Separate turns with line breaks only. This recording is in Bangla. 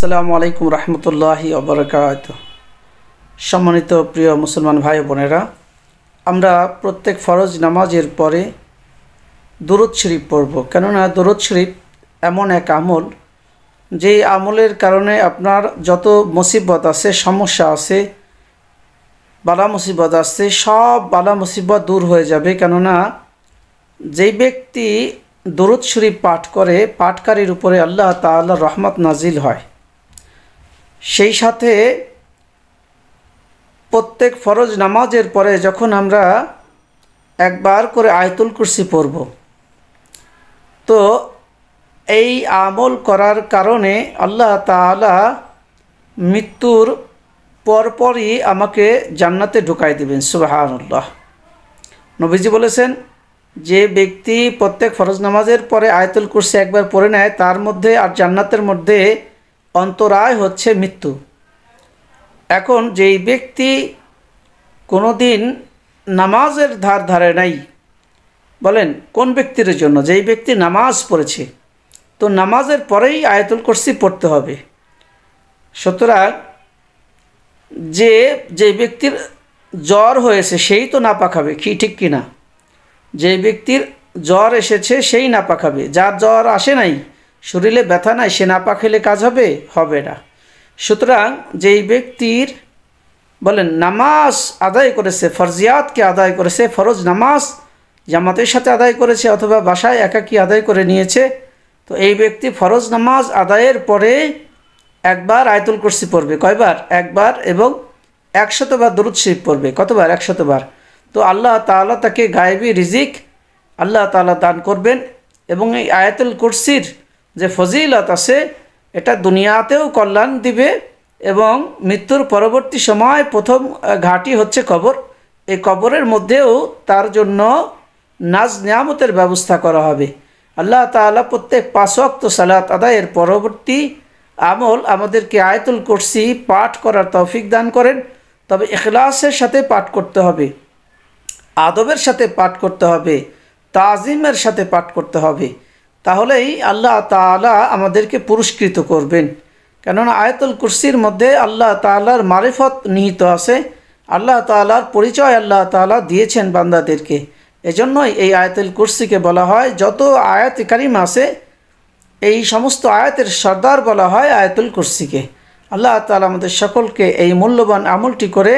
আসসালামু আলাইকুম রহমতুল্লাহি ওয়া সম্মানিত প্রিয় মুসলমান ভাই বোনেরা, আমরা প্রত্যেক ফরজ নামাজের পরে দুরূদ শরীফ পড়ব। কেননা দুরূদ শরীফ এমন এক আমল, যে আমলের কারণে আপনার যত মুসিবত আছে, সমস্যা আছে, বালা মুসিবত আছে, সব বালা মুসিবত দূর হয়ে যাবে। কেননা যেই ব্যক্তি দুরূদ শরীফ পাঠ করে, পাঠকারীর উপরে আল্লাহ তাআলার রহমত নাজিল হয়। সেই সাথে প্রত্যেক ফরজ নামাজের পরে যখন আমরা একবার করে আয়াতুল কুরসি পড়ব, তো এই আমল করার কারণে আল্লাহ তাআলা মৃত্যুর পরপরই আমাকে জান্নাতে ঢুকাই দেবেন। সুবহানাল্লাহ। নবীজি বলেছেন, যে ব্যক্তি প্রত্যেক ফরজ নামাজের পরে আয়াতুল কুরসি একবার পড়ে নেয়, তার মধ্যে আর জান্নাতের মধ্যে অন্তরায় হচ্ছে মৃত্যু। এখন যেই ব্যক্তি কোনো দিন নামাজের ধারে নাই, বলেন কোন ব্যক্তির জন্য? যেই ব্যক্তি নামাজ পড়েছে, তো নামাজের পরেই আয়াতুল কুরসি পড়তে হবে। সুতরাং যে ব্যক্তির জ্বর হয়েছে সেই তো নাপাক হবে, কি ঠিক কিনা? যে ব্যক্তির জ্বর এসেছে সেই নাপাক হবে। যার জ্বর আসে নাই, শরীরে ব্যথা নাই, সে নাপাক হলে কাজ হবে? হবে না। সুতরাং যেই ব্যক্তির বলেন নামাজ আদায় করেছে, ফরজিয়াতকে আদায় করেছে, ফরজ নামাজ জামাতের সাথে আদায় করেছে অথবা বাসায় একাকী আদায় করে নিয়েছে, তো এই ব্যক্তি ফরজ নামাজ আদায়ের পরে একবার আয়াতুল কুরসি পড়বে। কয়বার? একবার। এবং 100 বার দুরূদ শরীফ পড়বে। কতবার? 100 বার। তো আল্লাহ তাআলা তাকে গায়েবী রিজিক আল্লাহ তাআলা দান করবেন। এবং এই আয়াতুল কুরসির যে ফজিলত আছে, এটা দুনিয়াতেও কল্যাণ দিবে এবং মৃত্যুর পরবর্তী সময় প্রথম ঘাঁটি হচ্ছে কবর। এই কবরের মধ্যেও তার জন্য নাজ নিয়ামতের ব্যবস্থা করা হবে। আল্লাহ তাআলা প্রত্যেক 5 ওয়াক্ত সালাত আদায়ের পরবর্তী আমল আমাদেরকে আয়াতুল কুরসি পাঠ করার তৌফিক দান করেন। তবে ইখলাসের সাথে পাঠ করতে হবে, আদবের সাথে পাঠ করতে হবে, তাজিমের সাথে পাঠ করতে হবে। তাহলেই আল্লাহ তাআলা আমাদেরকে পুরস্কৃত করবেন। কেননা আয়াতুল কুরসির মধ্যে আল্লাহ তাআলার মারিফত নিহিত আছে, আল্লাহ তাআলার পরিচয় আল্লাহ তাআলা দিয়েছেন বান্দাদেরকে। এজন্যই এই আয়াতুল কুরসিকে বলা হয়, যত আয়াত কারিমা আছে এই সমস্ত আয়াতের সর্দার বলা হয় আয়াতুল কুরসিকে। আল্লাহ তাআলা আমাদের সকলকে এই মূল্যবান আমলটি করে